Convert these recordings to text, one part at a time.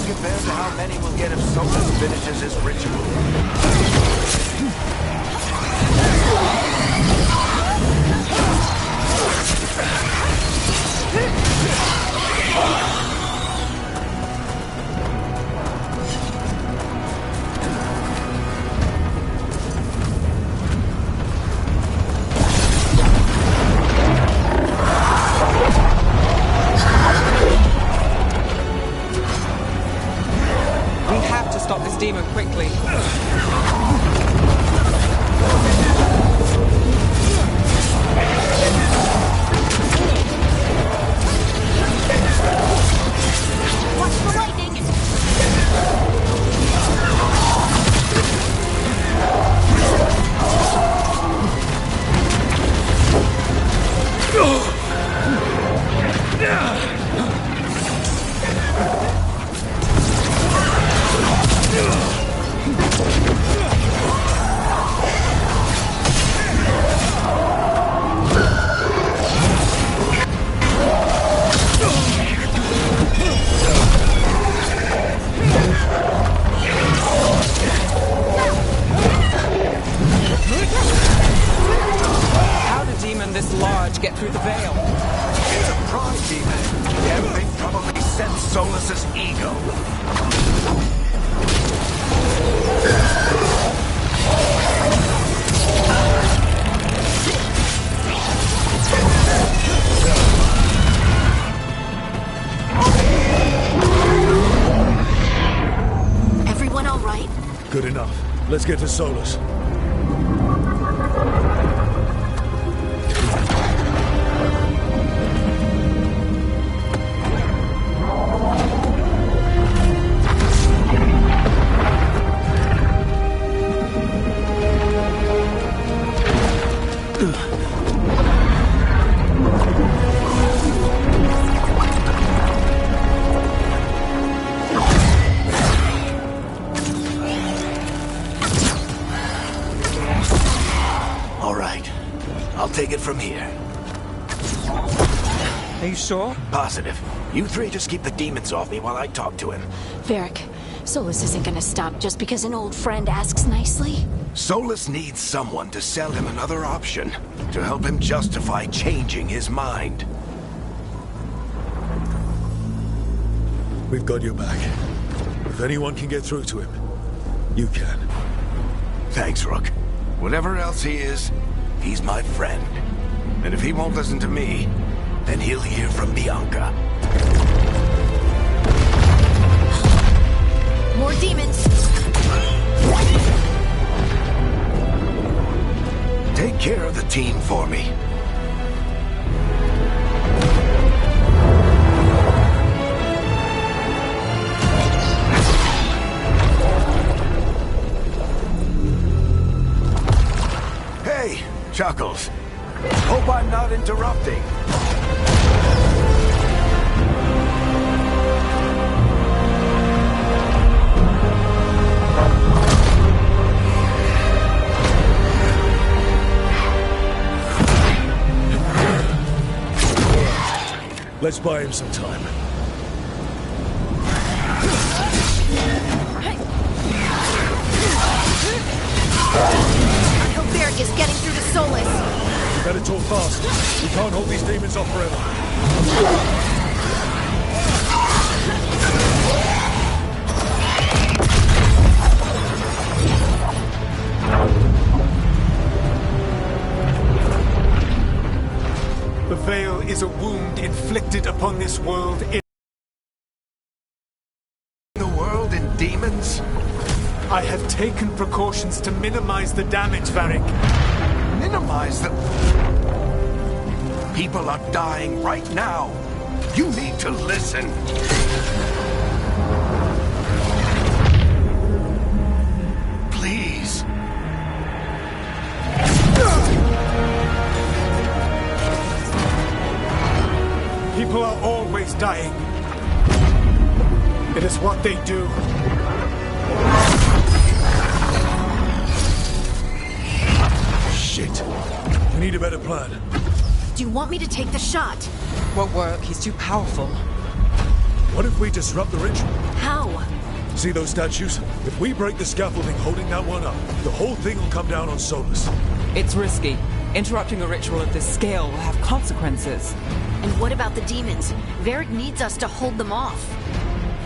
compared to how many we'll get if Solus finishes his ritual. We have to stop this demon quickly. Watch the lightning! How did a demon this large get through the veil? It's a pride demon. Yeah, they probably sense Solus's ego. Everyone all right? Good enough. Let's get to Solus. All right. I'll take it from here. Are you sure? Positive. You three just keep the demons off me while I talk to him. Varric, Solus isn't gonna stop just because an old friend asks nicely. Solus needs someone to sell him another option, to help him justify changing his mind. We've got your back. If anyone can get through to him, you can. Thanks, Rook. Whatever else he is, he's my friend. And if he won't listen to me, then he'll hear from Bianca. More demons! Take care of the team for me. Hey, Chuckles. Hope I'm not interrupting. Let's buy him some time. I hope Varric is getting through to Solus. You better talk fast. We can't hold these demons off forever. The veil is a wound inflicted upon this world in The world in demons? I have taken precautions to minimize the damage, Varric. Minimize the... People are dying right now. You need to listen. Please. People are always dying. It is what they do. Shit. We need a better plan. Do you want me to take the shot? Won't work. He's too powerful. What if we disrupt the ritual? How? go! See those statues? If we break the scaffolding holding that one up, the whole thing will come down on Solus. It's risky. Interrupting a ritual of this scale will have consequences. And what about the demons? Varric needs us to hold them off.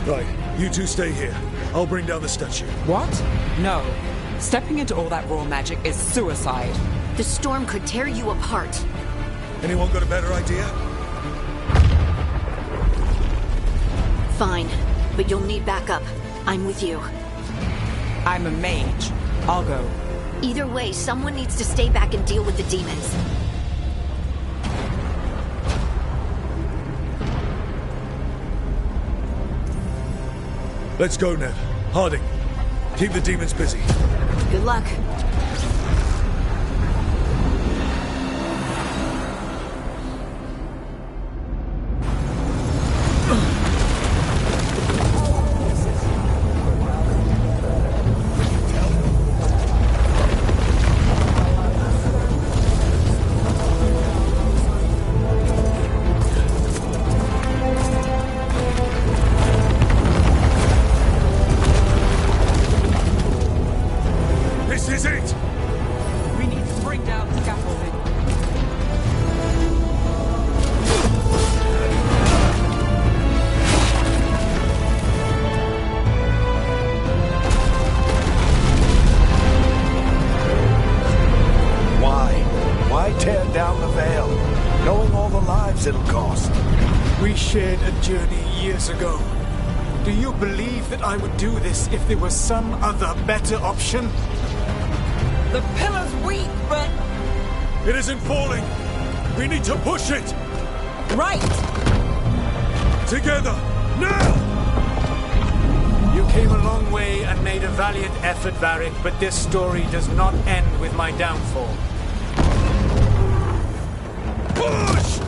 Right, you two stay here. I'll bring down the statue. What? No. Stepping into all that raw magic is suicide. The storm could tear you apart. Anyone got a better idea? Fine, but you'll need backup. I'm with you. I'm a mage. I'll go. Either way, someone needs to stay back and deal with the demons. Let's go, Ned. Harding, keep the demons busy. Good luck. This is it! We need to bring down the scaffolding. Why tear down the veil, knowing all the lives it'll cost? We shared a journey years ago. Do you believe that I would do this if there was some other better option? The pillar's weak, but... It isn't falling! We need to push it! Right! Together! Now! You came a long way and made a valiant effort, Varric, but this story does not end with my downfall. Push!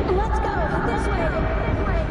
Let's go! This way! This way!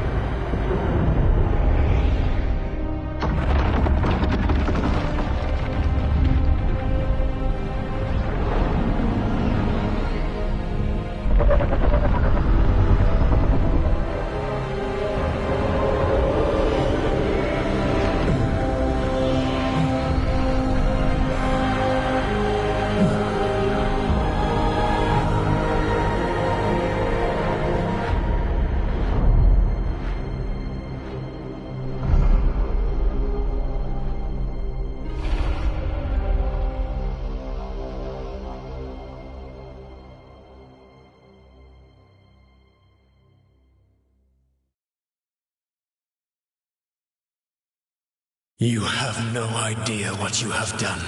You have no idea what you have done.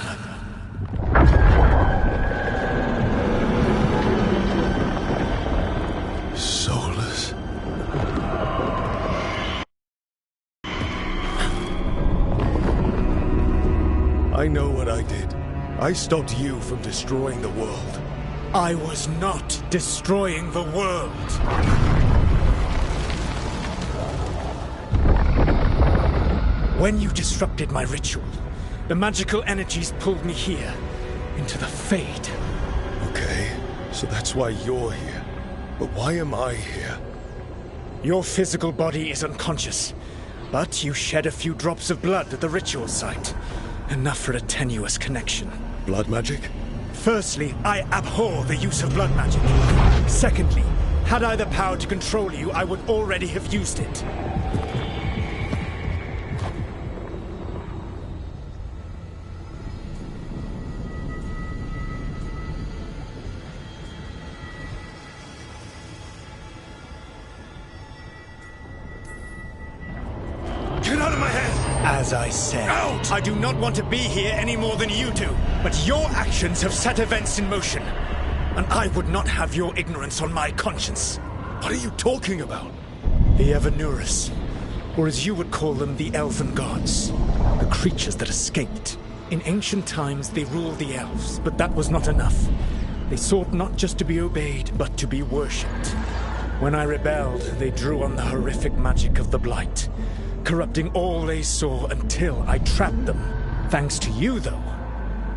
Solus. I know what I did. I stopped you from destroying the world. I was not destroying the world. When you disrupted my ritual, the magical energies pulled me here, into the Fade. Okay, so that's why you're here. But why am I here? Your physical body is unconscious, but you shed a few drops of blood at the ritual site. Enough for a tenuous connection. Blood magic? Firstly, I abhor the use of blood magic. Secondly, had I the power to control you, I would already have used it. Get out of my head! As I said, Out! I do not want to be here any more than you do. But your actions have set events in motion. And I would not have your ignorance on my conscience. What are you talking about? The Evanurus, or as you would call them, the Elven Gods. The creatures that escaped. In ancient times, they ruled the elves, but that was not enough. They sought not just to be obeyed, but to be worshipped. When I rebelled, they drew on the horrific magic of the Blight, corrupting all they saw until I trapped them. Thanks to you, though,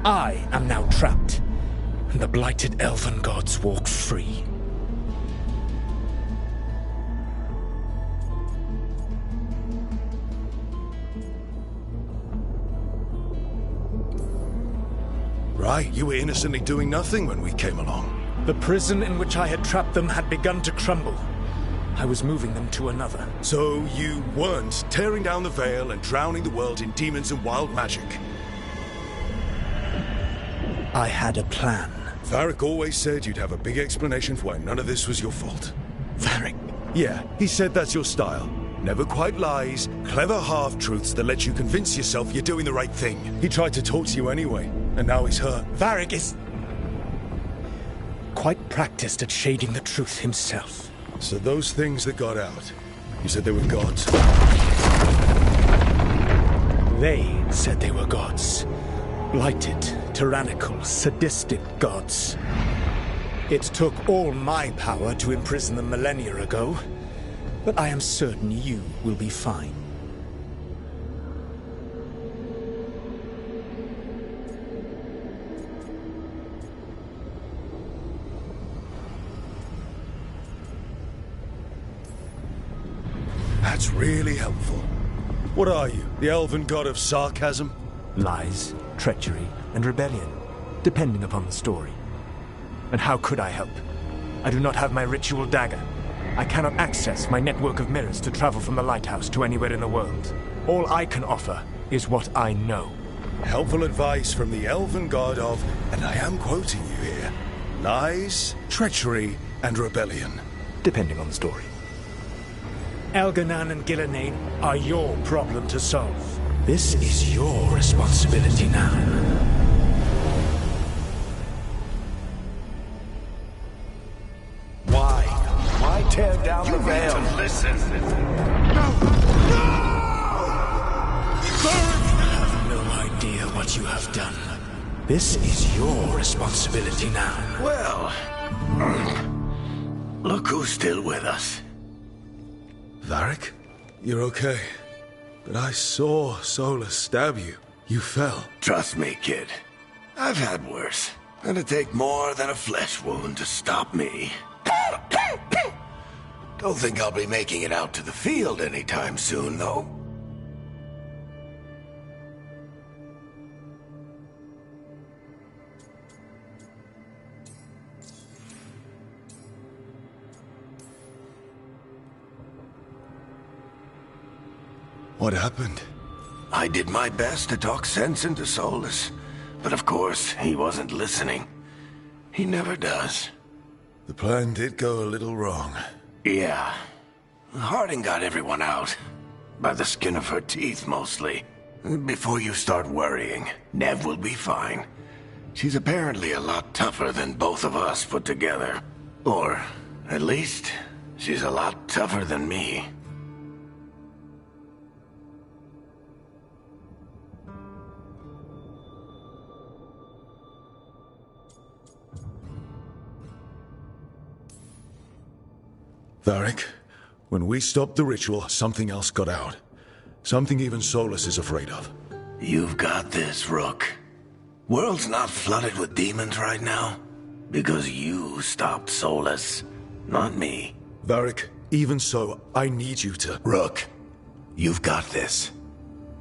I am now trapped, and the blighted Elven Gods walk free. Right, you were innocently doing nothing when we came along. The prison in which I had trapped them had begun to crumble. I was moving them to another. So you weren't tearing down the veil and drowning the world in demons and wild magic. I had a plan. Varric always said you'd have a big explanation for why none of this was your fault. Varric. Yeah, he said that's your style. Never quite lies, clever half-truths that let you convince yourself you're doing the right thing. He tried to talk to you anyway, and now he's hurt. Varric is quite practiced at shading the truth himself. So those things that got out, you said they were gods? They said they were gods. Blighted, tyrannical, sadistic gods. It took all my power to imprison them millennia ago, but I am certain you will be fine. That's really helpful. What are you, the elven god of sarcasm? Lies, treachery, and rebellion, depending upon the story. And how could I help? I do not have my ritual dagger. I cannot access my network of mirrors to travel from the lighthouse to anywhere in the world. All I can offer is what I know. Helpful advice from the elven god of, and I am quoting you here, lies, treachery, and rebellion. Depending on the story. Elganan and Gillenane are your problem to solve. This is your responsibility now. Why tear down the veil? Listen. You have no idea what you have done. This is your responsibility now. Well, look who's still with us. Varric? You're okay. But I saw Solus stab you. You fell. Trust me, kid. I've had worse. It'd take more than a flesh wound to stop me. Don't think I'll be making it out to the field anytime soon, though. What happened? I did my best to talk sense into Solus, but of course, he wasn't listening. He never does. The plan did go a little wrong. Yeah. Harding got everyone out. By the skin of her teeth, mostly. Before you start worrying, Nev will be fine. She's apparently a lot tougher than both of us put together. Or, at least, she's a lot tougher than me. Varric, when we stopped the ritual, something else got out. Something even Solus is afraid of. You've got this, Rook. World's not flooded with demons right now. Because you stopped Solus, not me. Varric, even so, I need you to... Rook, you've got this.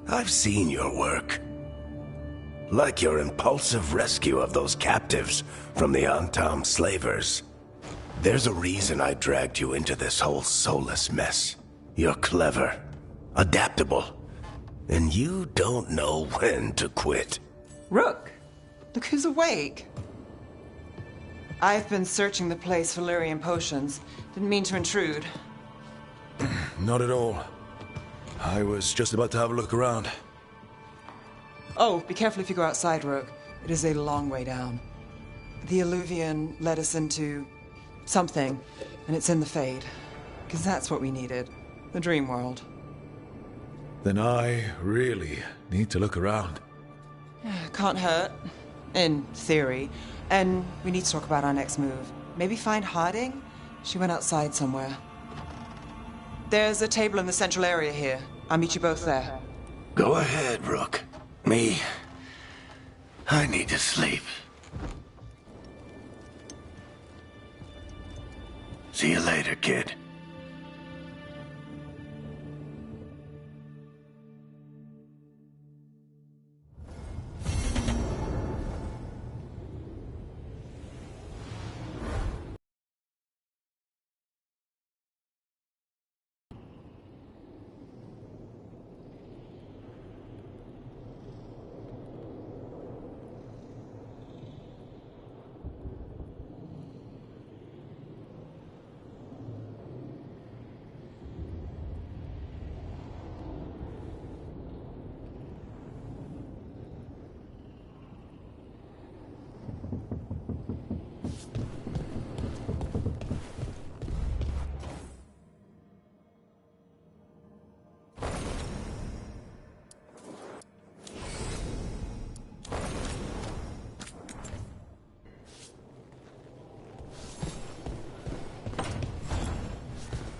I've seen your work. Like your impulsive rescue of those captives from the Antam slavers. There's a reason I dragged you into this whole Solus mess. You're clever, adaptable, and you don't know when to quit. Rook, look who's awake. I've been searching the place for Lyrian potions. Didn't mean to intrude. Not at all. I was just about to have a look around. Oh, be careful if you go outside, Rook. It is a long way down. The Illuvian led us into something, and it's in the Fade. Because that's what we needed. The dream world. Then I really need to look around. Can't hurt. In theory. And we need to talk about our next move. Maybe find Harding? She went outside somewhere. There's a table in the central area here. I'll meet you both there. Go ahead, Rook. Me, I need to sleep. See you later, kid.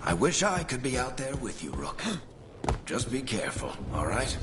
I wish I could be out there with you, Rook. Just be careful, all right?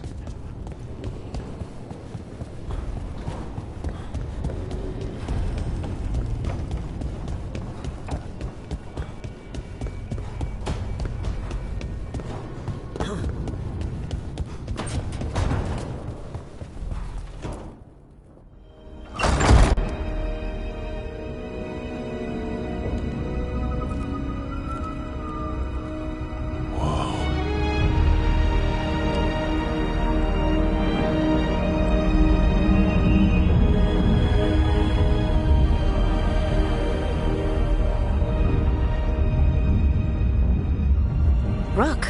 Rook,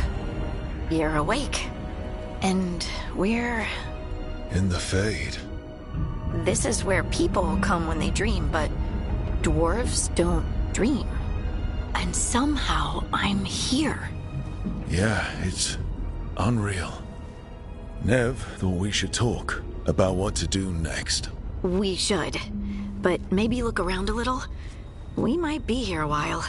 you're awake. And we're... In the Fade. This is where people come when they dream, but dwarves don't dream. And somehow I'm here. Yeah, it's unreal. Nev thought we should talk about what to do next. We should. But maybe look around a little. We might be here a while.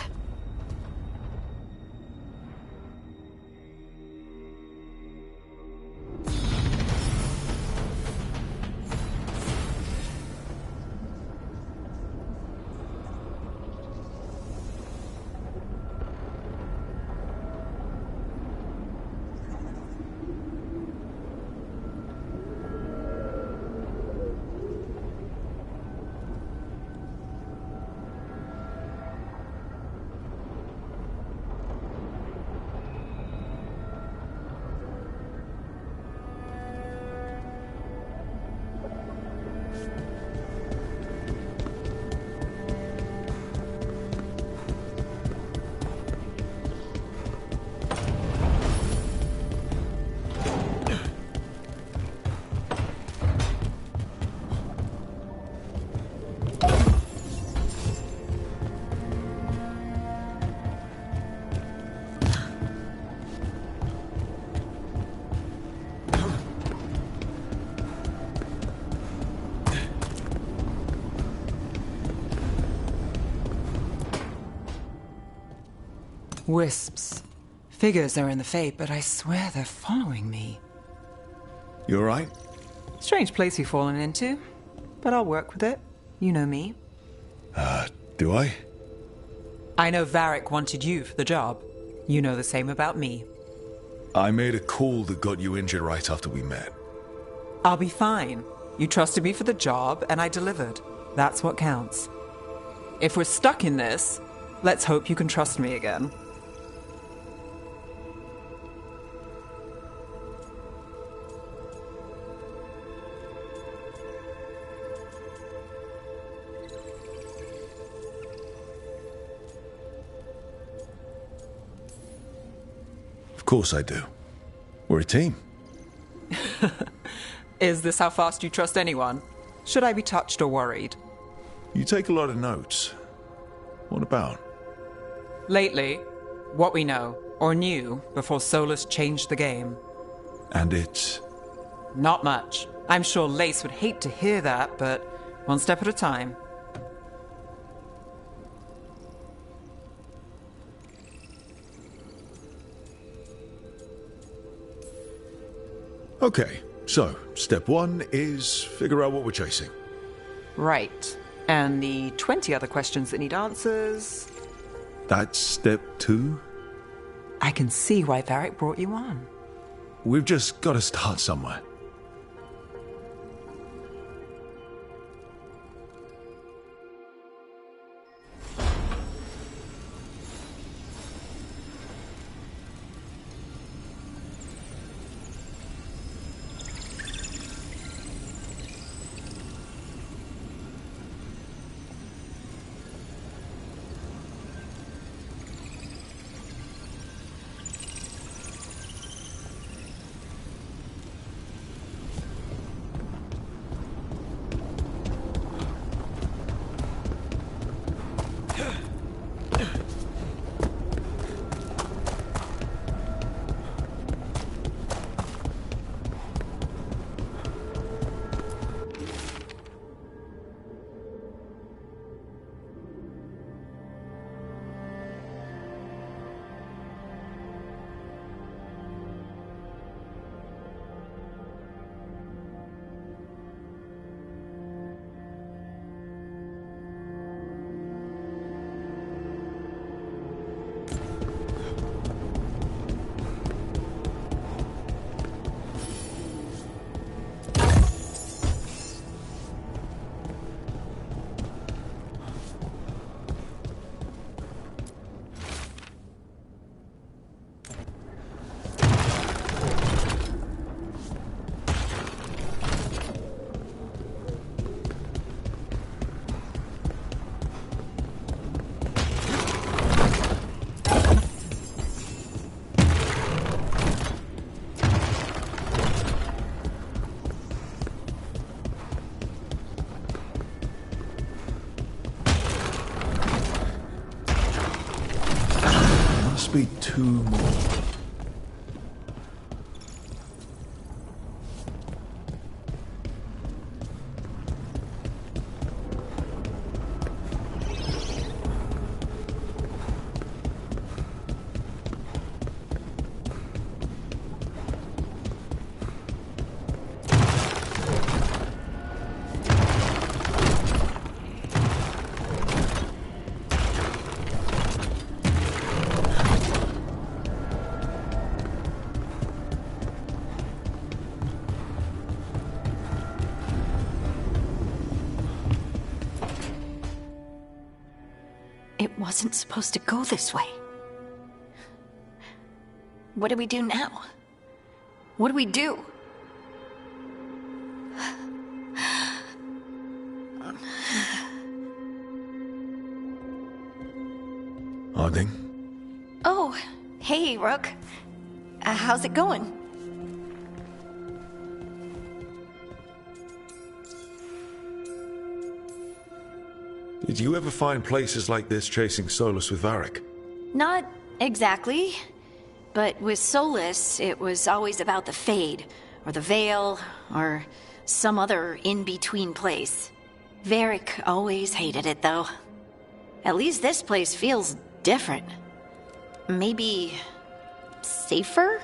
Wisps. Figures are in the Fate, but I swear they're following me. You alright? Strange place you've fallen into, but I'll work with it. You know me. Do I? I know Varric wanted you for the job. You know the same about me. I made a call that got you injured right after we met. I'll be fine. You trusted me for the job, and I delivered. That's what counts. If we're stuck in this, let's hope you can trust me again. Of course I do. We're a team. Is this how fast you trust anyone? Should I be touched or worried? You take a lot of notes. What about? Lately, what we know, or knew, before Solus changed the game. And it's... Not much. I'm sure Lace would hate to hear that, but one step at a time. Okay, so step one is figure out what we're chasing. Right. And the 20 other questions that need answers... That's step two? I can see why Varric brought you on. We've just got to start somewhere. Must be two more. It wasn't supposed to go this way. What do we do now? What do we do? Harding? Oh, hey, Rook. How's it going? Did you ever find places like this chasing Solus with Varric? Not exactly. But with Solus, it was always about the Fade, or the Veil, or some other in-between place. Varric always hated it, though. At least this place feels different. maybe safer?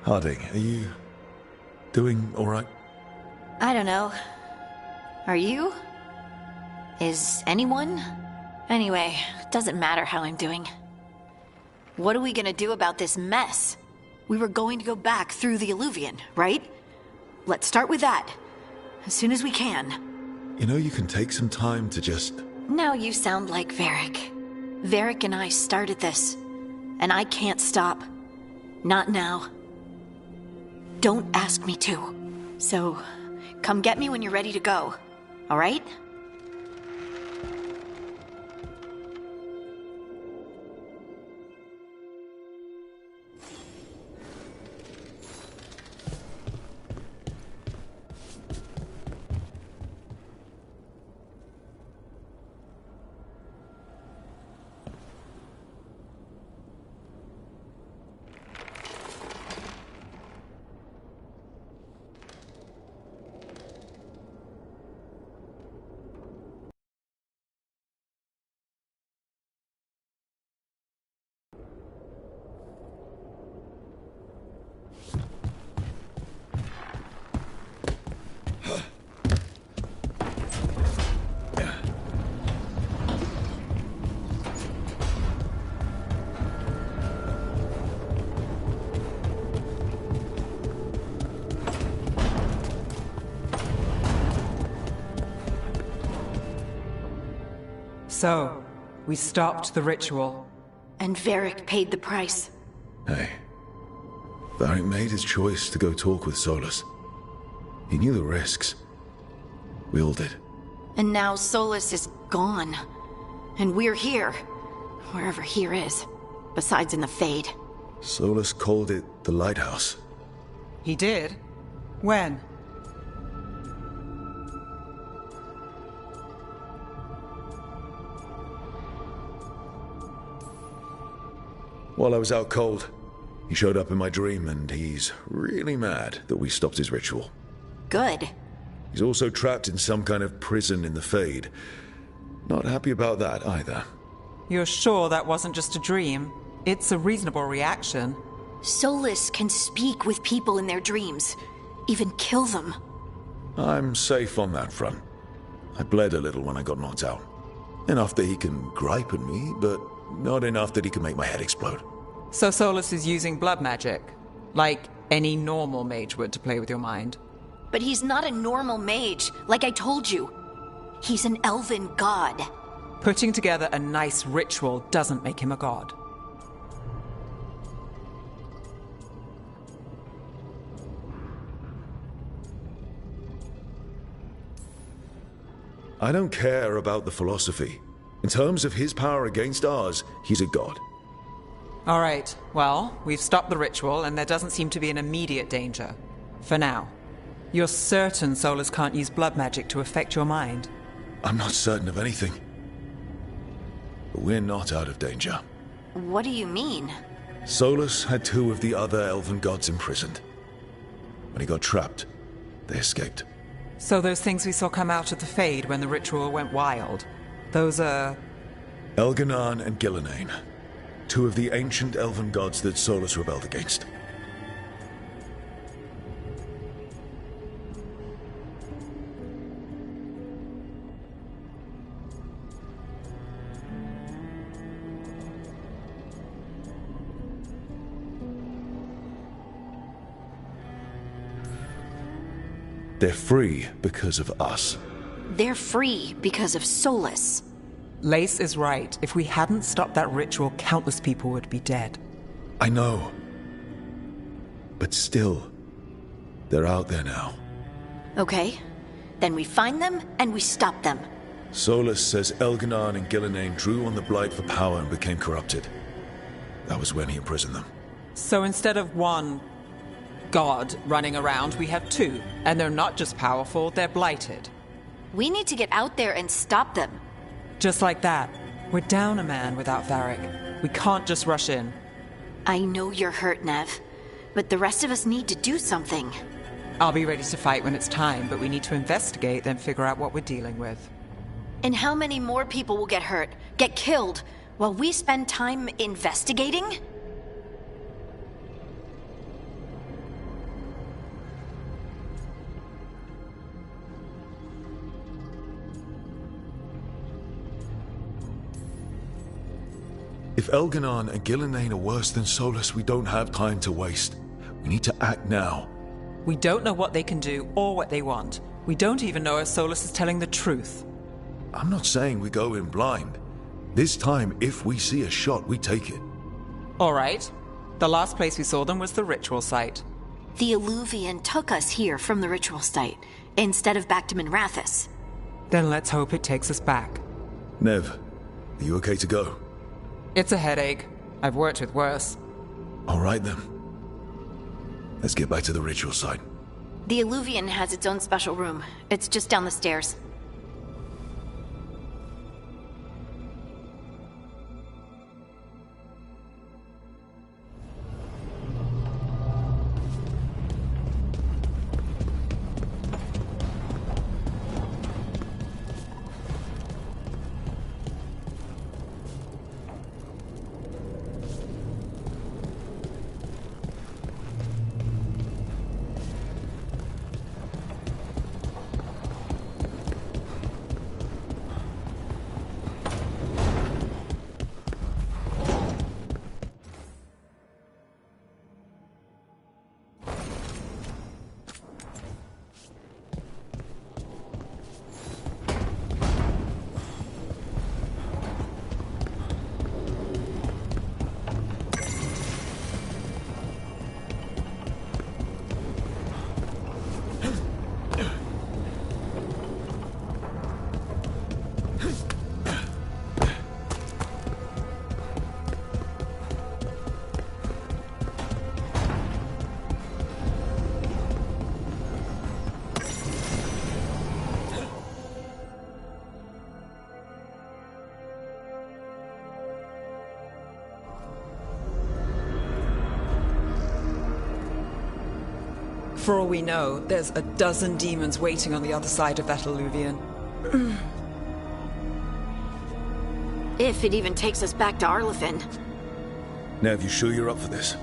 Harding, are you doing all right? I don't know. Are you? Is anyone? Anyway, doesn't matter how I'm doing. What are we gonna do about this mess? We were going to go back through the Eluvian, right? Let's start with that. As soon as we can. You know, you can take some time to just... Now you sound like Varric. Varric and I started this. And I can't stop. Not now. Don't ask me to. So, come get me when you're ready to go. All right? So, we stopped the ritual. And Varric paid the price. Hey. Varric made his choice to go talk with Solus. He knew the risks. We all did. And now Solus is gone. And we're here. Wherever here is. Besides in the Fade. Solus called it the Lighthouse. He did? When? While I was out cold, he showed up in my dream, and he's really mad that we stopped his ritual. Good. He's also trapped in some kind of prison in the Fade. Not happy about that either. You're sure that wasn't just a dream? It's a reasonable reaction. Solus can speak with people in their dreams. Even kill them. I'm safe on that front. I bled a little when I got knocked out. Enough that he can gripe at me, but not enough that he can make my head explode. So Solus is using blood magic? Like any normal mage would to play with your mind? But he's not a normal mage, like I told you. He's an elven god. Putting together a nice ritual doesn't make him a god. I don't care about the philosophy. In terms of his power against ours, he's a god. All right, well, we've stopped the ritual and there doesn't seem to be an immediate danger. For now. You're certain Solus can't use blood magic to affect your mind? I'm not certain of anything. But we're not out of danger. What do you mean? Solus had two of the other elven gods imprisoned. When he got trapped, they escaped. So those things we saw come out of the Fade when the ritual went wild, those are... Elganan and Gillenane. Two of the ancient elven gods that Solus rebelled against. They're free because of us. They're free because of Solus. Lace is right. If we hadn't stopped that ritual, countless people would be dead. I know. But still, they're out there now. Okay. Then we find them and we stop them. Solus says Elganan and Gillenane drew on the Blight for power and became corrupted. That was when he imprisoned them. So instead of one god running around, we have two. And they're not just powerful, they're blighted. We need to get out there and stop them. Just like that. We're down a man without Varric. We can't just rush in. I know you're hurt, Nev. But the rest of us need to do something. I'll be ready to fight when it's time, but we need to investigate, then figure out what we're dealing with. And how many more people will get hurt, get killed, while we spend time investigating? If Elganon and Gillenane are worse than Solus, we don't have time to waste. We need to act now. We don't know what they can do or what they want. We don't even know if Solus is telling the truth. I'm not saying we go in blind. This time, if we see a shot, we take it. All right. The last place we saw them was the ritual site. The Eluvian took us here from the ritual site, instead of back to Minrathous. Then let's hope it takes us back. Nev, are you okay to go? It's a headache. I've worked with worse. All right then. Let's get back to the ritual site. The Eluvian has its own special room. It's just down the stairs. For all we know, there's a dozen demons waiting on the other side of that Eluvian. If it even takes us back to Arlathan. Nev, you sure you're up for this?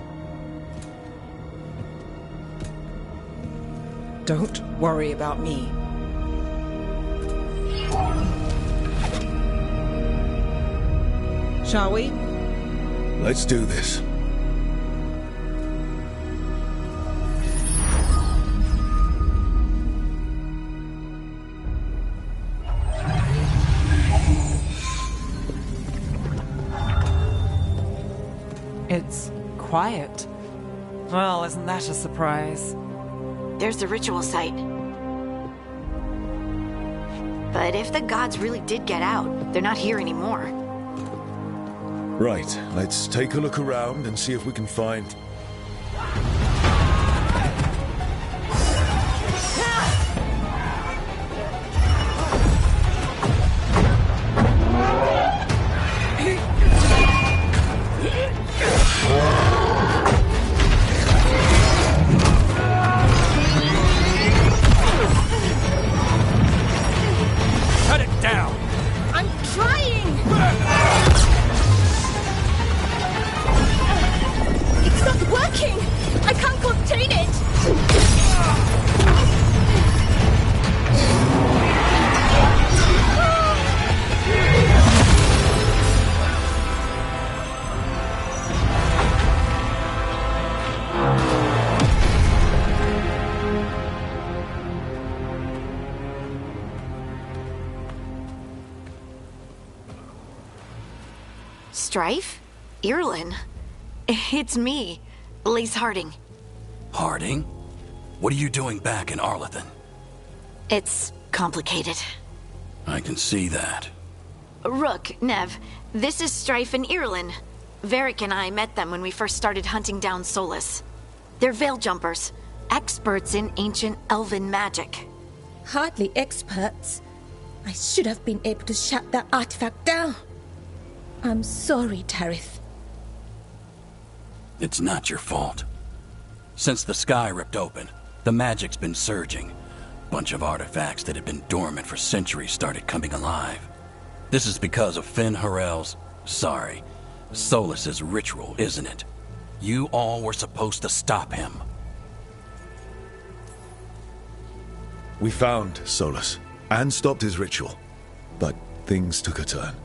Don't worry about me. Shall we? Let's do this. It's quiet. Well, isn't that a surprise? There's the ritual site. But if the gods really did get out, they're not here anymore. Right, let's take a look around and see if we can find... Strife? Irlin? It's me, Lace Harding. Harding? What are you doing back in Arlathan? It's complicated. I can see that. Rook, Nev, this is Strife and Irlin. Varric and I met them when we first started hunting down Solus. They're Veil Jumpers, experts in ancient elven magic. Hardly experts. I should have been able to shut that artifact down. I'm sorry, Tarith. It's not your fault. Since the sky ripped open, the magic's been surging. Bunch of artifacts that had been dormant for centuries started coming alive. This is because of Finn Harel's... Solus's ritual, isn't it? You all were supposed to stop him. We found Solus, and stopped his ritual. But things took a turn.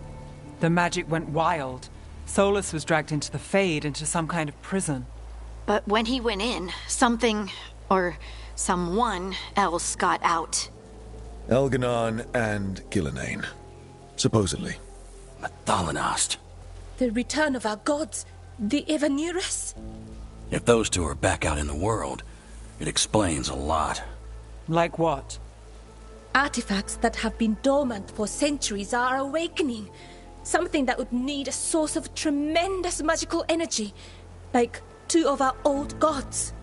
The magic went wild. Solus was dragged into the Fade, into some kind of prison. But when he went in, something, or someone else got out. Elganon and Gillenane. Supposedly. Mathalanost. The return of our gods, the Evanurus. If those two are back out in the world, it explains a lot. Like what? Artifacts that have been dormant for centuries are awakening. Something that would need a source of tremendous magical energy, like two of our old gods.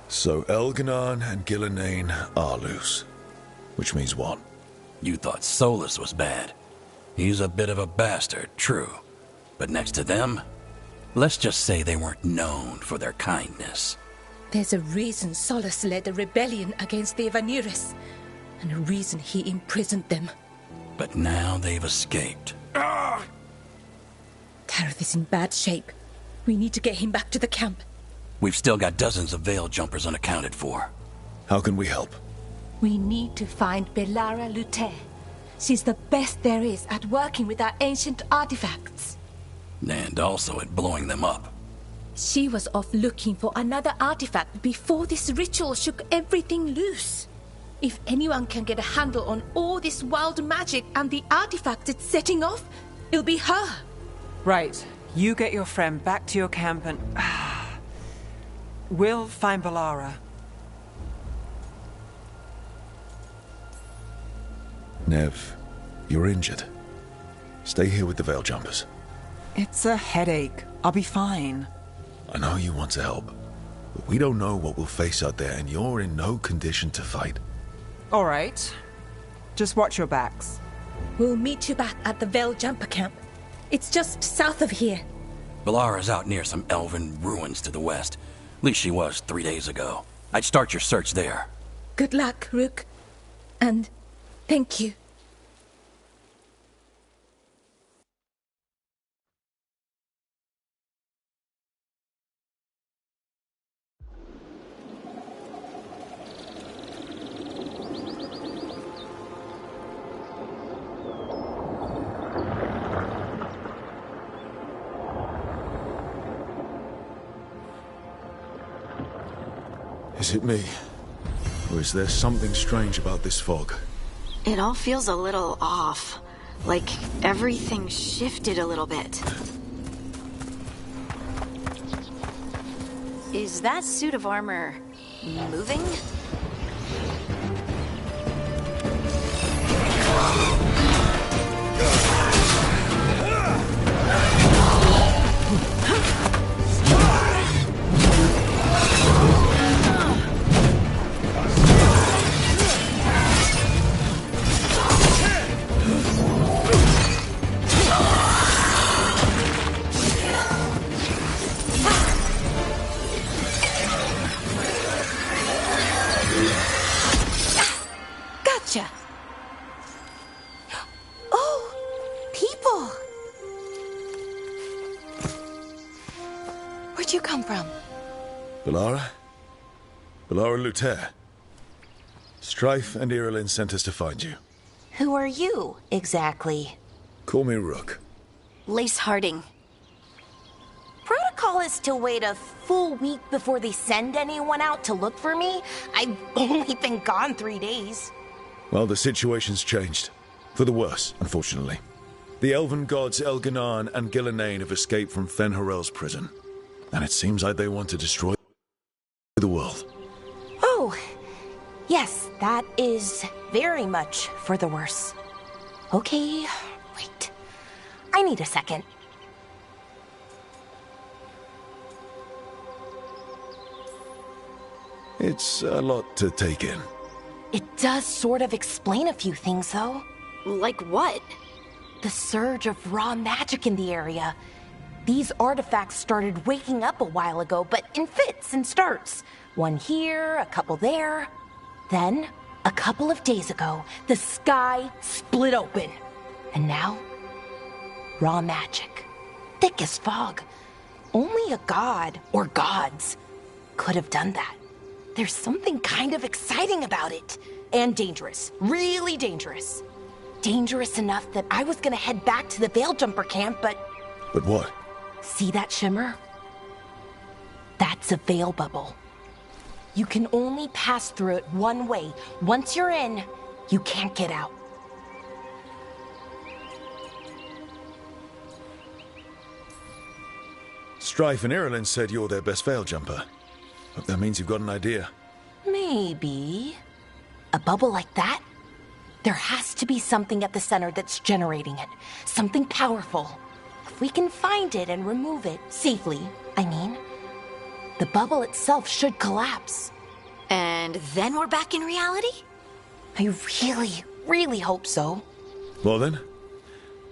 So Elganon and Gillenane are loose. Which means what? You thought Solus was bad. He's a bit of a bastard, true. But next to them, let's just say they weren't known for their kindness. There's a reason Solus led a rebellion against the Evanurus, and a reason he imprisoned them. But now they've escaped. Kareth is in bad shape. We need to get him back to the camp. We've still got dozens of Veil Jumpers unaccounted for. How can we help? We need to find Belara Luthe. She's the best there is at working with our ancient artifacts. And also at blowing them up. She was off looking for another artifact before this ritual shook everything loose. If anyone can get a handle on all this wild magic and the artifacts it's setting off, it'll be her. Right. You get your friend back to your camp and... we'll find Belara. Nev, you're injured. Stay here with the Veil Jumpers. It's a headache. I'll be fine. I know you want to help, but we don't know what we'll face out there, and you're in no condition to fight. All right. Just watch your backs. We'll meet you back at the Veil Jumper camp. It's just south of here. Belara's out near some elven ruins to the west. At least she was 3 days ago. I'd start your search there. Good luck, Rook. And thank you. Is it me? Or is there something strange about this fog? It all feels a little off. Like everything shifted a little bit. Is that suit of armor moving? Gotcha. Oh, people. Where'd you come from? Belara? Belara Luthe. Strife and Irilyn sent us to find you. Who are you, exactly? Call me Rook. Lace Harding. Protocol is to wait a full week before they send anyone out to look for me. I've only been gone 3 days. Well, the situation's changed. For the worse, unfortunately. The elven gods Elganon and Gillenane have escaped from Fen'Harel's prison. And it seems like they want to destroy the world. Oh, yes, that is very much for the worse. Okay, wait. I need a second. It's a lot to take in. It does sort of explain a few things, though. Like what? The surge of raw magic in the area. These artifacts started waking up a while ago, but in fits and starts. One here, a couple there. Then, a couple of days ago, the sky split open. And now, raw magic. Thick as fog. Only a god, or gods, could have done that. There's something kind of exciting about it. And dangerous. Really dangerous. dangerous enough that I was gonna head back to the Veil Jumper camp, but... But what? See that shimmer? That's a veil bubble. You can only pass through it one way. Once you're in, you can't get out. Strife and Irulan said you're their best veil jumper. Hope that means you've got an idea. Maybe. A bubble like that? There has to be something at the center that's generating it. Something powerful. If we can find it and remove it, safely, I mean, the bubble itself should collapse. And then we're back in reality? I really, really hope so. Well then,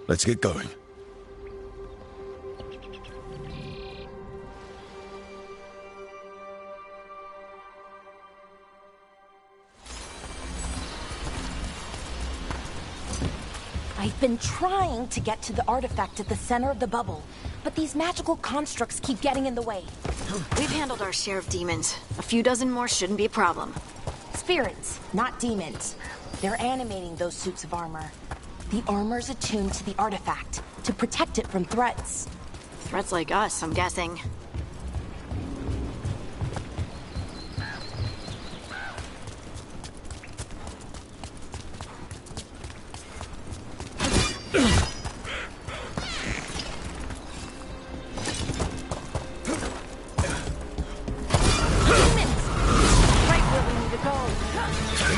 let's get going. I've been trying to get to the artifact at the center of the bubble, but these magical constructs keep getting in the way. We've handled our share of demons. A few dozen more shouldn't be a problem. Spirits, not demons. They're animating those suits of armor. The armor's attuned to the artifact, to protect it from threats. Threats like us, I'm guessing.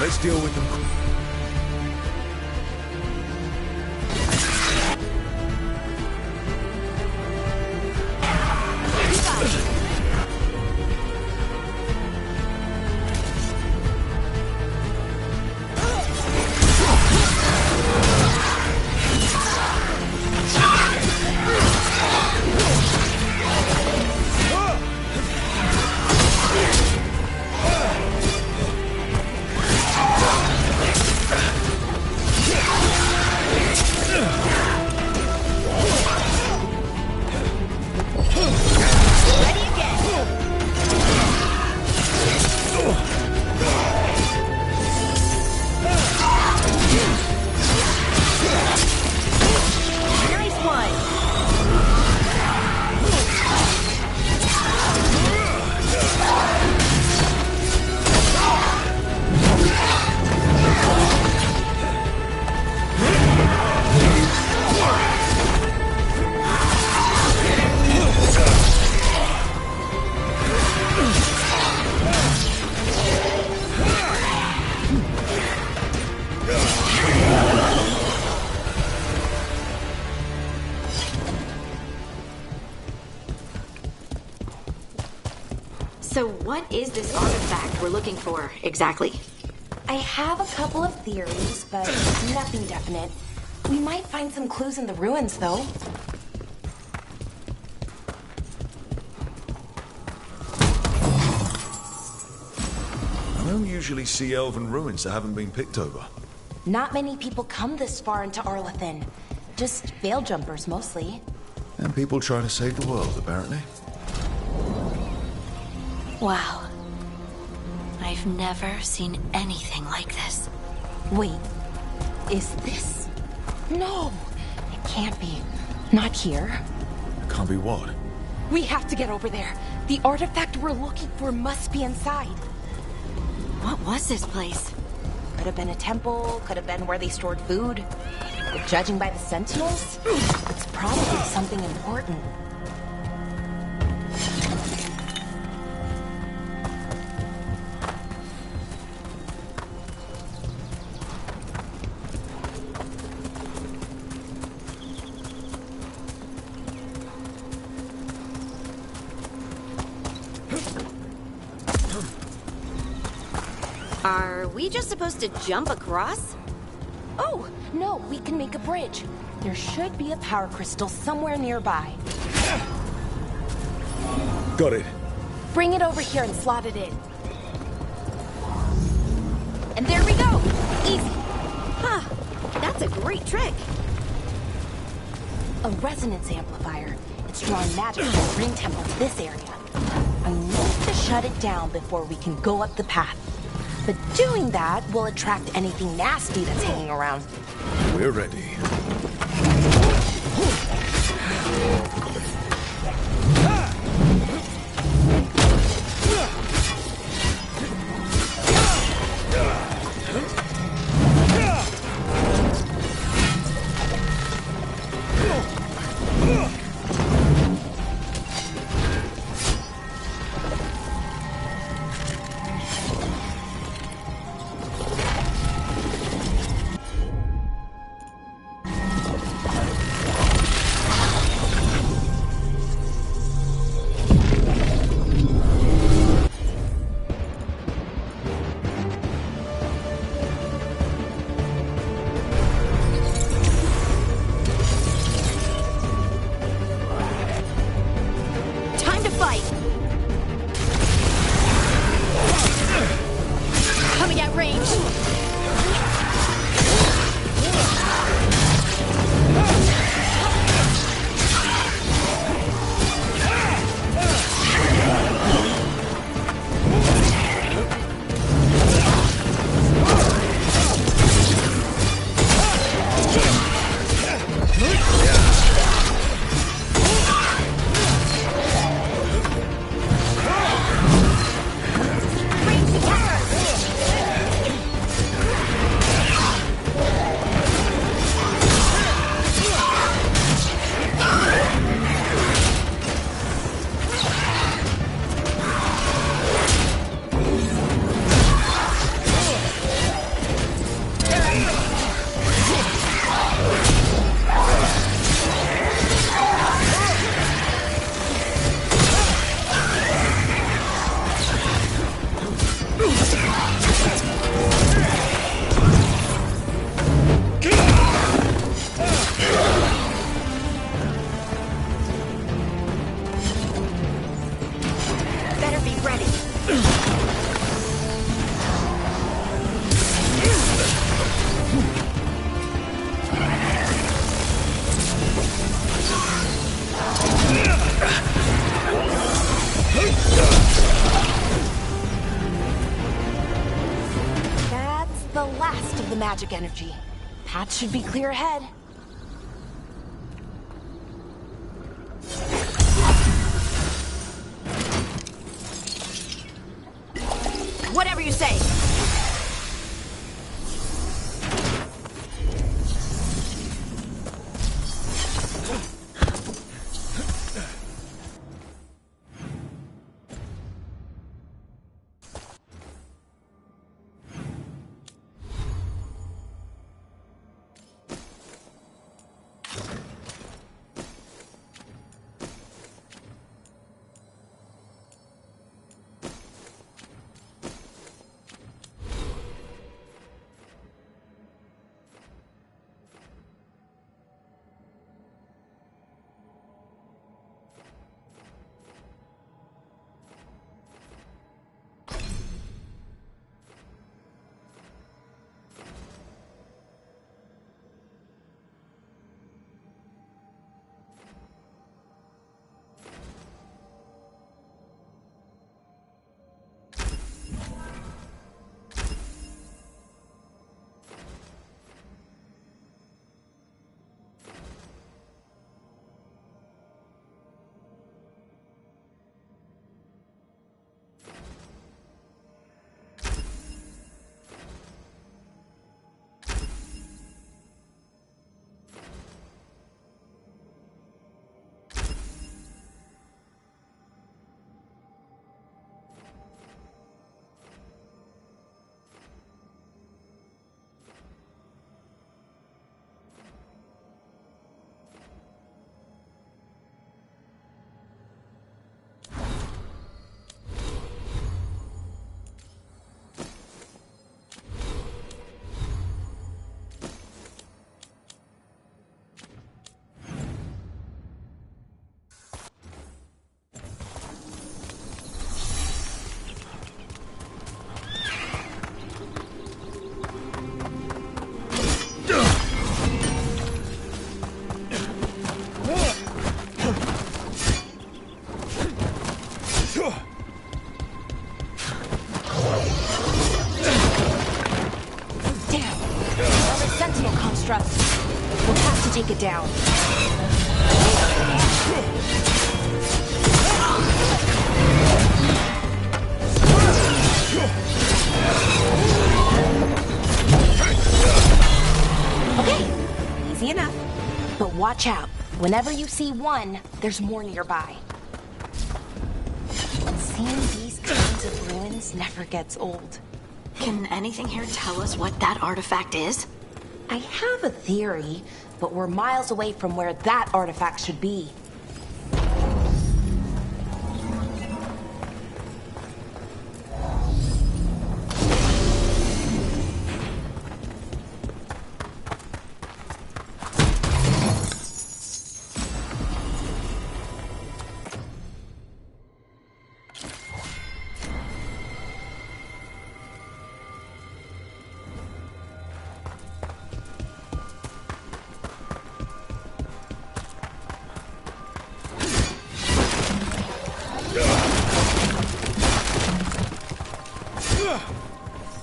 Let's deal with them. So what is this artifact we're looking for, exactly? I have a couple of theories, but nothing definite. We might find some clues in the ruins, though. I don't usually see elven ruins that haven't been picked over. Not many people come this far into Arlathan. Just veil jumpers, mostly. And people trying to save the world, apparently. Wow. I've never seen anything like this. Wait, is this? No, it can't be. Not here. Can't be what? We have to get over there. The artifact we're looking for must be inside. What was this place? Could have been a temple, could have been where they stored food. But judging by the sentinels, it's probably something important. Are we just supposed to jump across? Oh, no, we can make a bridge. There should be a power crystal somewhere nearby. Got it. Bring it over here and slot it in. And there we go! Easy! Huh, that's a great trick. A resonance amplifier. It's drawing magic from the Ring Temple to this area. I need to shut it down before we can go up the path. But doing that will attract anything nasty that's hanging around. We're ready. Time to fight! Coming at range! Better be ready. That's the last of the magic energy. Path should be clear ahead. Whatever you say! Sentinel construct. We'll have to take it down. Okay, easy enough. But watch out. Whenever you see one, there's more nearby. Seeing these kinds of ruins never gets old. Can anything here tell us what that artifact is? I have a theory, but we're miles away from where that artifact should be.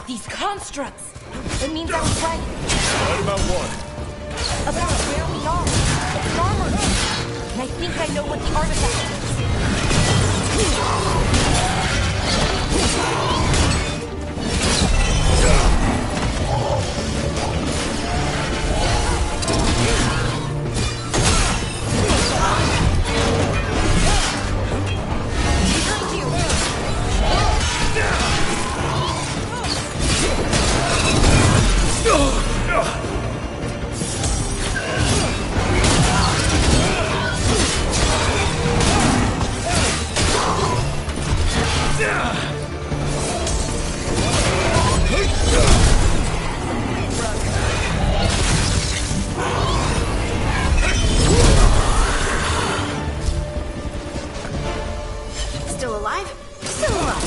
These constructs! It means I was right. Right about what? About where we are. It's armored. And I think I know what the artifact is. Still alive? Still alive.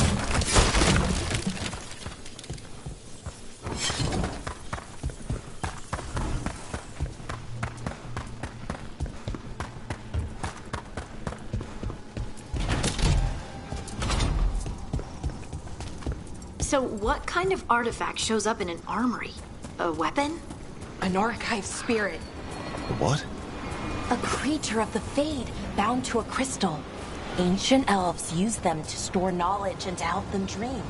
So what kind of artifact shows up in an armory? A weapon? An archive spirit. What? A creature of the Fade, bound to a crystal. Ancient elves use them to store knowledge and to help them dream.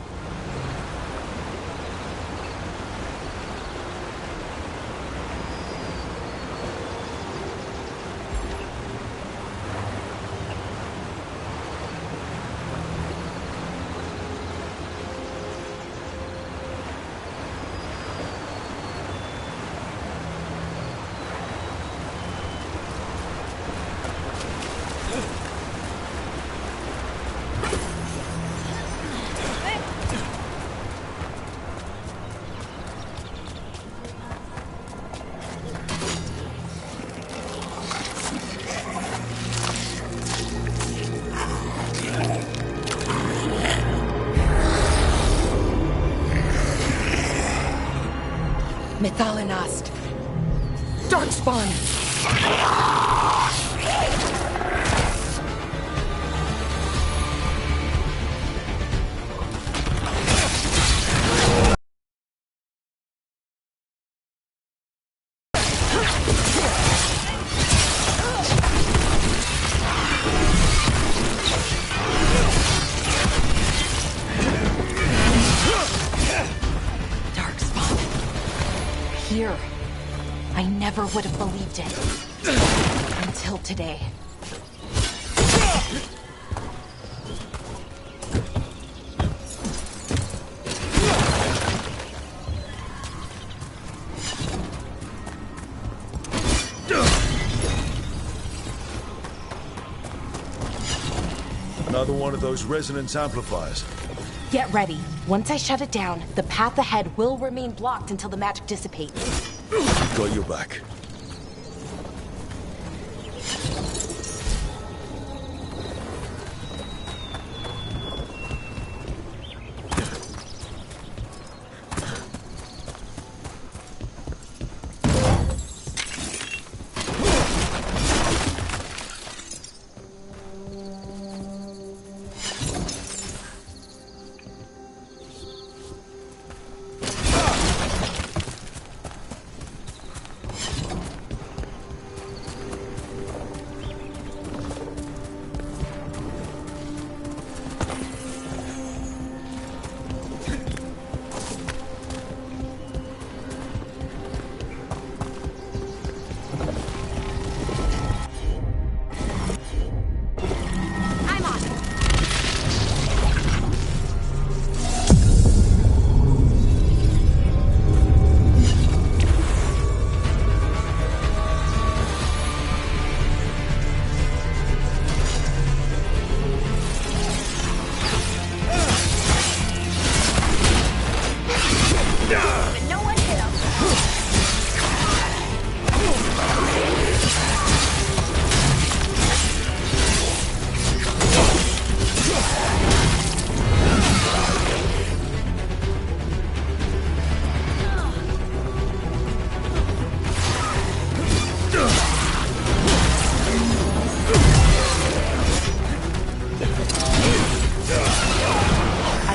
Mythalinast. Darkspawn! Here. I never would have believed it. Until today. Another one of those resonance amplifiers. Get ready. Once I shut it down, the path ahead will remain blocked until the magic dissipates. Got your back.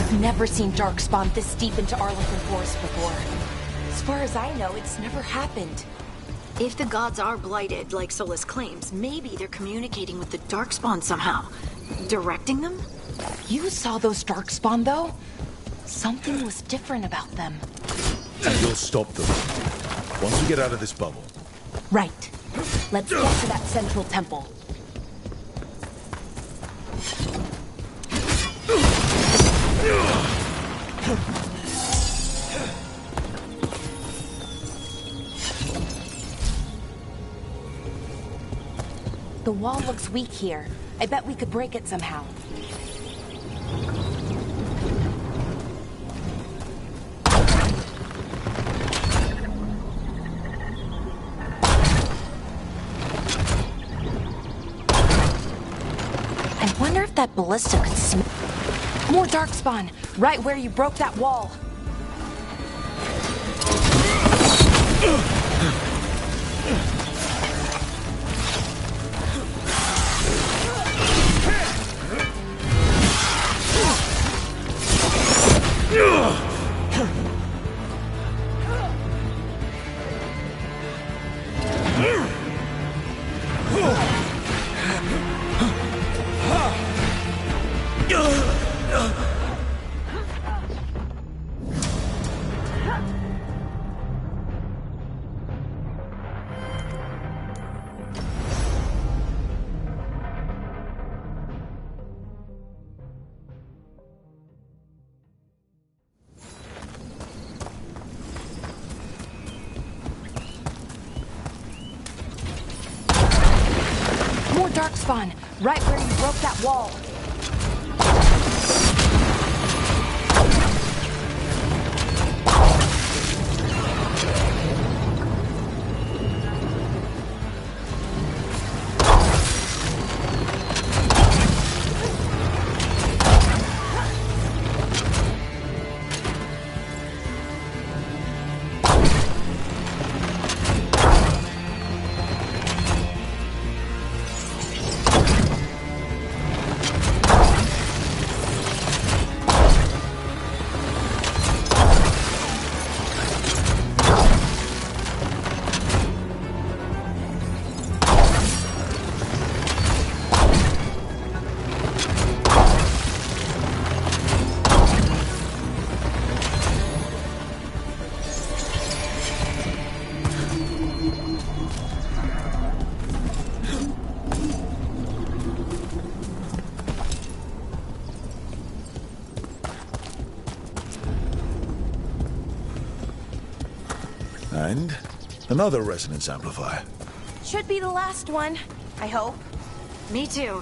I've never seen Darkspawn this deep into Arlington Forest before. As far as I know, it's never happened. If the gods are blighted, like Solus claims, maybe they're communicating with the Darkspawn somehow. Directing them? You saw those Darkspawn, though? Something was different about them. You'll stop them. Once we get out of this bubble. Right. Let's get to that central temple. The wall looks weak here. I bet we could break it somehow. I wonder if that ballista could More Darkspawn, right where you broke that wall. More Darkspawn, right where you broke that wall. And another resonance amplifier. Should be the last one, I hope. Me too.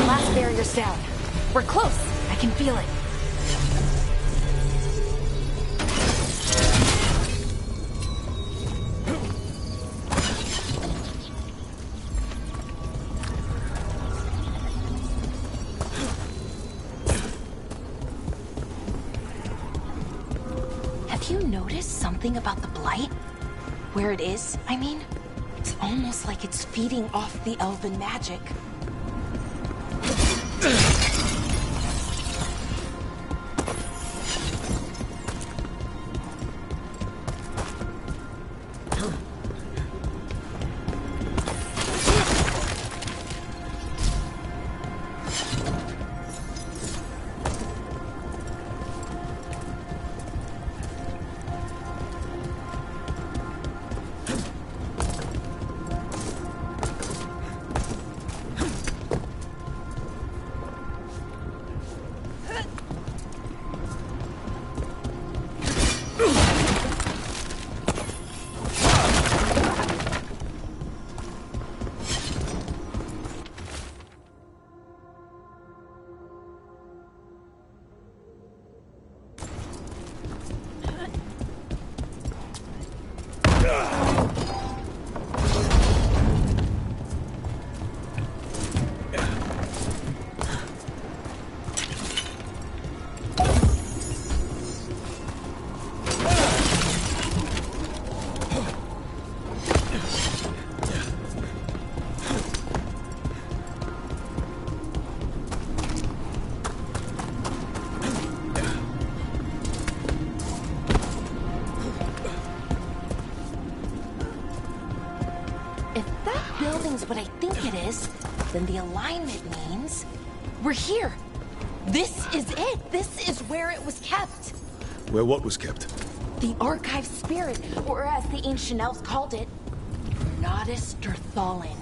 Last barrier's down. We're close. I can feel it. Have you noticed something about the Blight? Where it is, I mean? It's almost like it's feeding off the elven magic. means what I think it is, then the alignment means we're here. This is it. This is where it was kept. Where what was kept? The archive spirit, or as the ancient elves called it, Nodus Derthalin.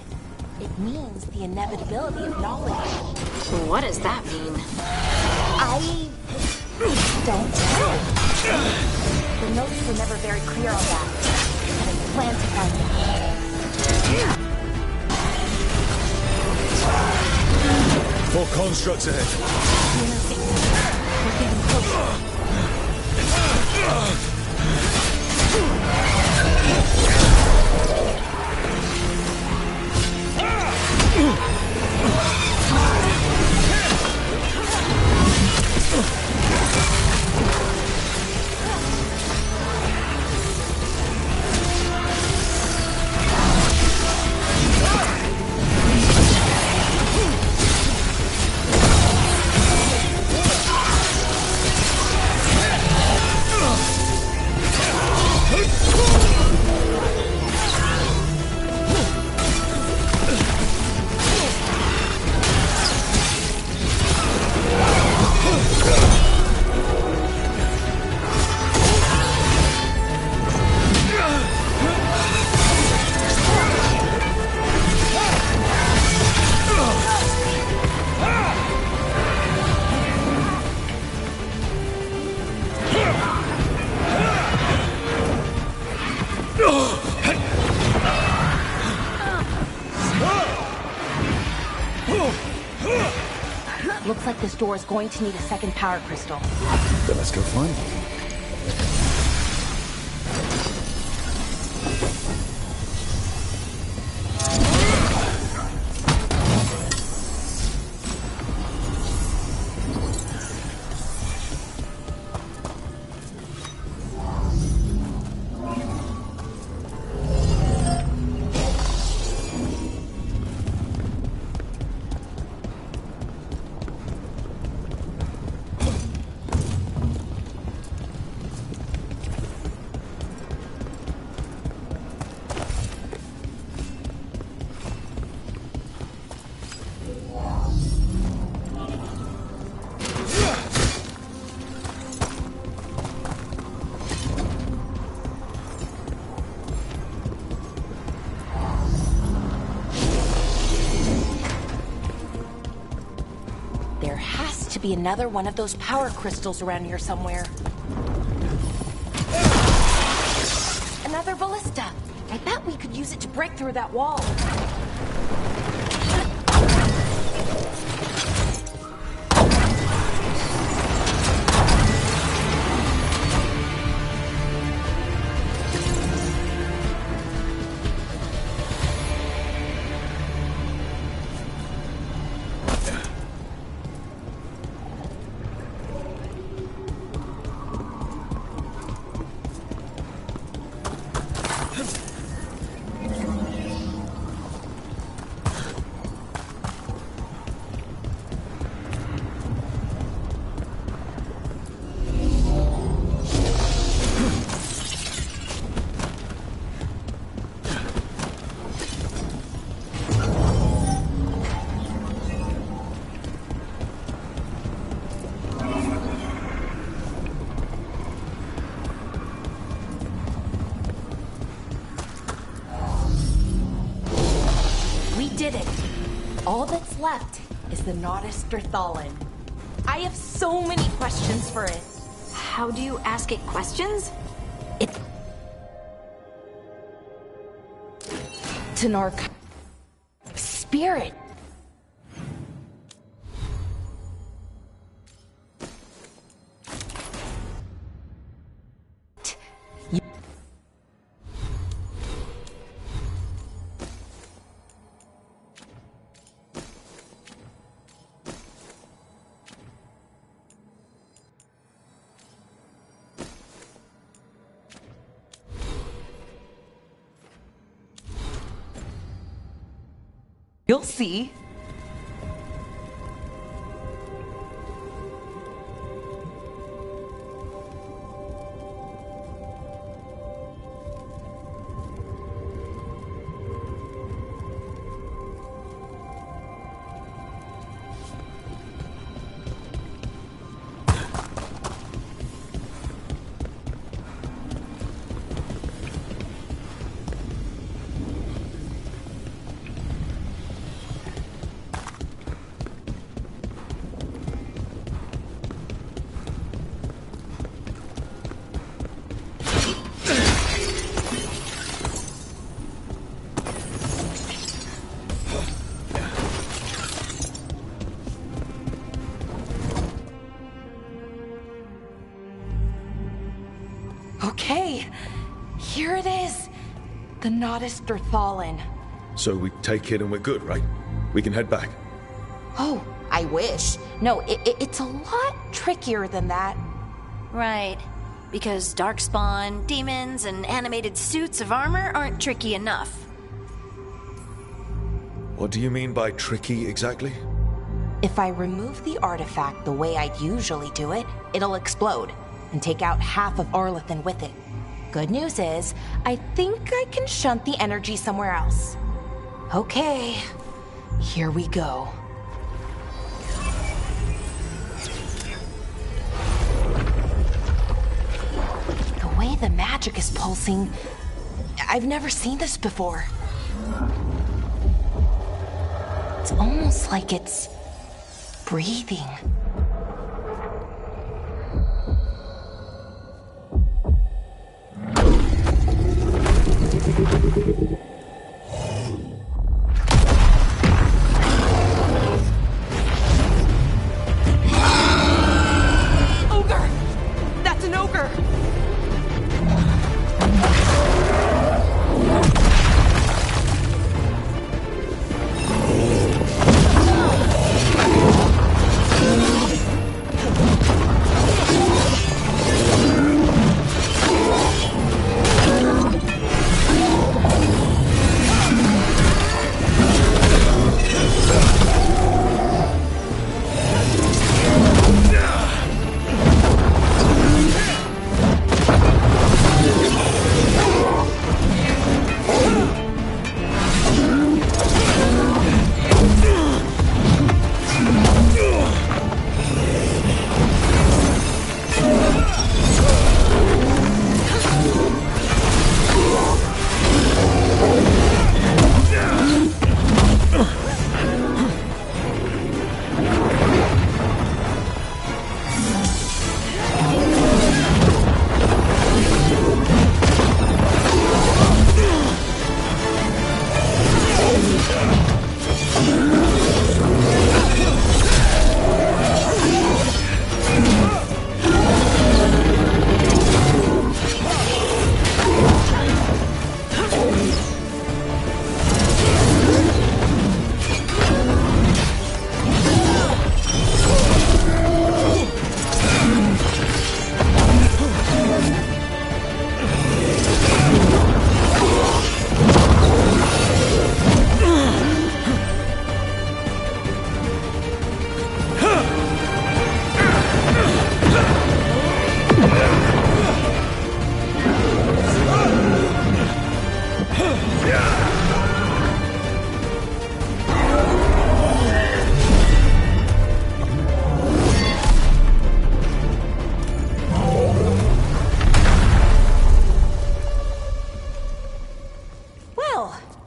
It means the inevitability of knowledge. What does that mean? I don't know. The notes were never very clear on that, but I plan to find out. 4 constructs ahead. We're getting closer. Looks like this door is going to need a second power crystal. Then let's go find one. Be another one of those power crystals around here somewhere. Another ballista. I bet we could use it to break through that wall. All that's left is the Nodus Derthalin. I have so many questions for it. How do you ask it questions? It's an archive spirit. You'll see. Okay, here it is. The Nodus Derthalin. So we take it and we're good, right? We can head back. Oh, I wish. No, it's a lot trickier than that. Right. Because darkspawn, demons, and animated suits of armor aren't tricky enough. What do you mean by tricky exactly? If I remove the artifact the way I'd usually do it, it'll explode and take out half of Arlathan with it. Good news is, I think I can shunt the energy somewhere else. Okay, here we go. The way the magic is pulsing, I've never seen this before. It's almost like it's breathing. Ogre! That's an ogre!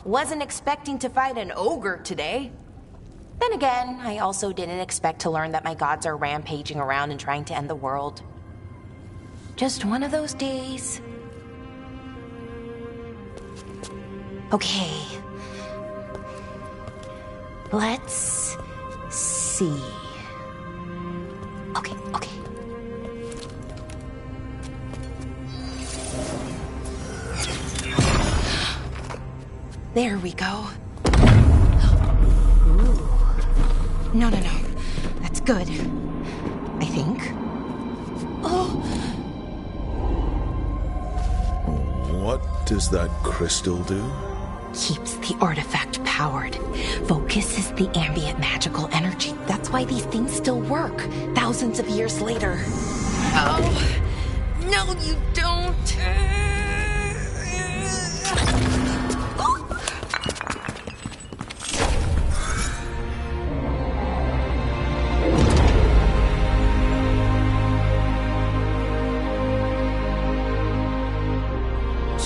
Wasn't expecting to fight an ogre today. Then again, I also didn't expect to learn that my gods are rampaging around and trying to end the world. Just one of those days. Okay. Let's see. Okay. There we go. Ooh. No. That's good. I think. Oh! What does that crystal do? Keeps the artifact powered. Focuses the ambient magical energy. That's why these things still work, thousands of years later. Oh! No, you don't!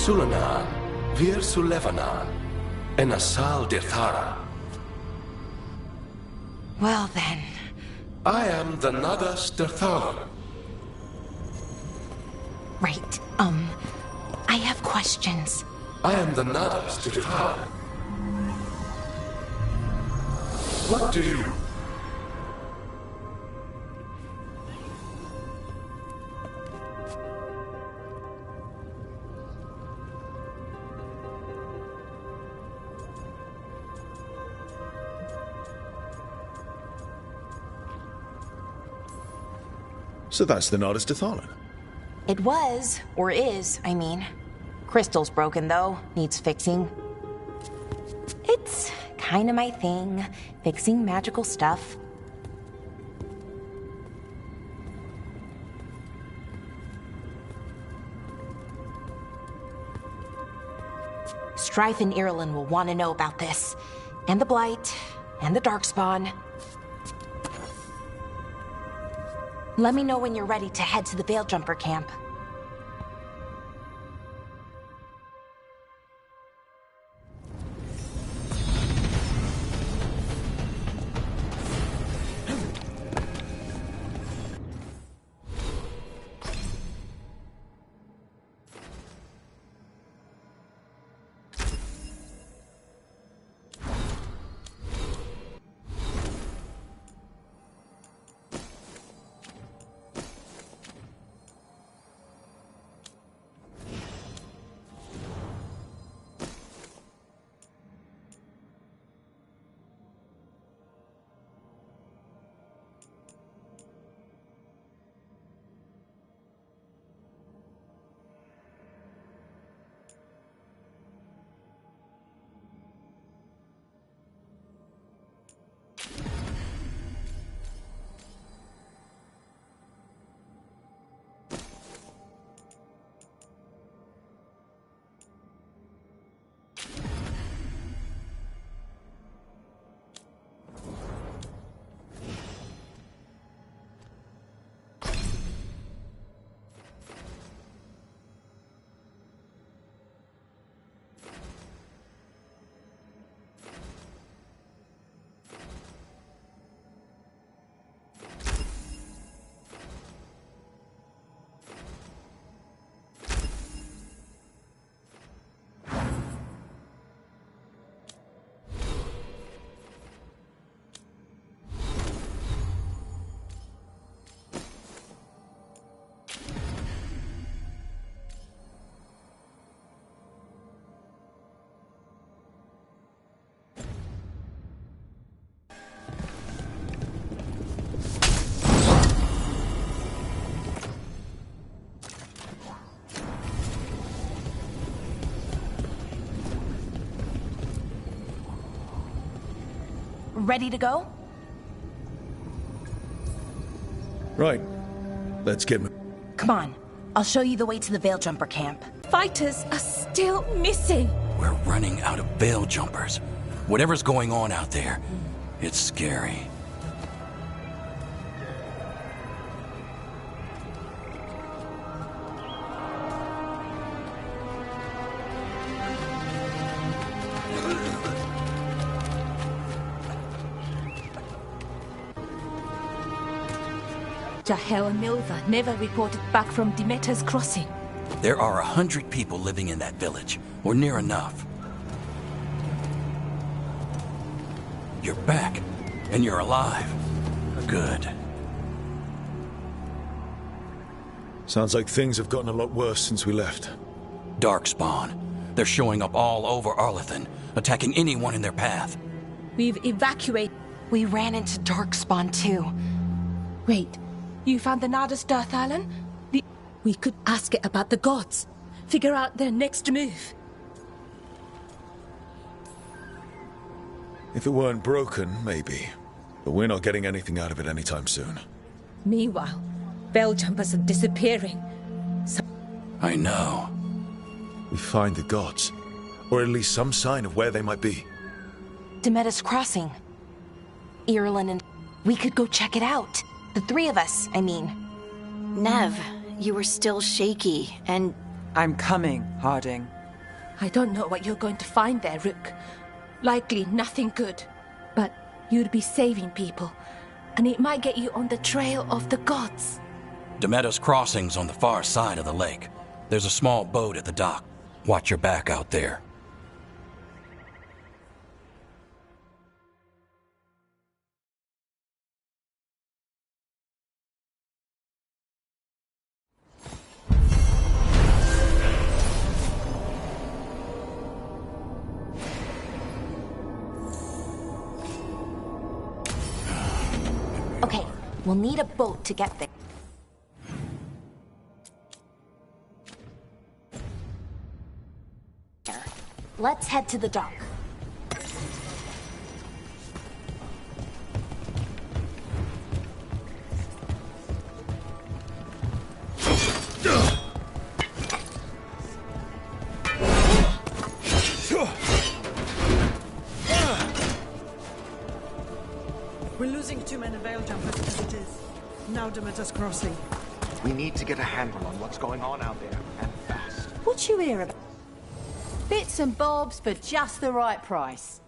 Sulanan, Vir Sulevanan, and Asal Dirthara. Well then. I am the Nodus Derthalin. Right, I have questions. I am the Nodus Derthalin. What do you... So that's the Nardus Dathalan. It was, or is, I mean. Crystal's broken, though. Needs fixing. It's kind of my thing, fixing magical stuff. Strife and Irulan will want to know about this. And the Blight, and the Darkspawn. Let me know when you're ready to head to the Veil-Jumper camp. Ready to go? Right. Let's get moving. Come on. I'll show you the way to the Veil-Jumper camp. Fighters are still missing. We're running out of Veil Jumpers. Whatever's going on out there, it's scary. Jahel and Milva never reported back from Demeter's crossing. There are 100 people living in that village, or near enough. You're back, and you're alive. Good. Sounds like things have gotten a lot worse since we left. Darkspawn. They're showing up all over Arlathan, attacking anyone in their path. We've evacuated. We ran into Darkspawn too. Wait, you found the Nardus Dathalan? We could ask it about the gods. Figure out their next move. If it weren't broken, maybe. But we're not getting anything out of it anytime soon. Meanwhile, Veil Jumpers are disappearing. I know. We find the gods. Or at least some sign of where they might be. Demeter's crossing. Irulan and... We could go check it out. The three of us, I mean. Nev, you were still shaky, and... I'm coming, Harding. I don't know what you're going to find there, Rook. Likely nothing good. But you'd be saving people, and it might get you on the trail of the gods. Demeter's crossing's on the far side of the lake. There's a small boat at the dock. Watch your back out there. Okay, we'll need a boat to get there. Let's head to the dock. We're losing too many veil jumpers as it is. Now Demeter's crossing. We need to get a handle on what's going on out there, and fast. What you hear about? Bits and bobs for just the right price.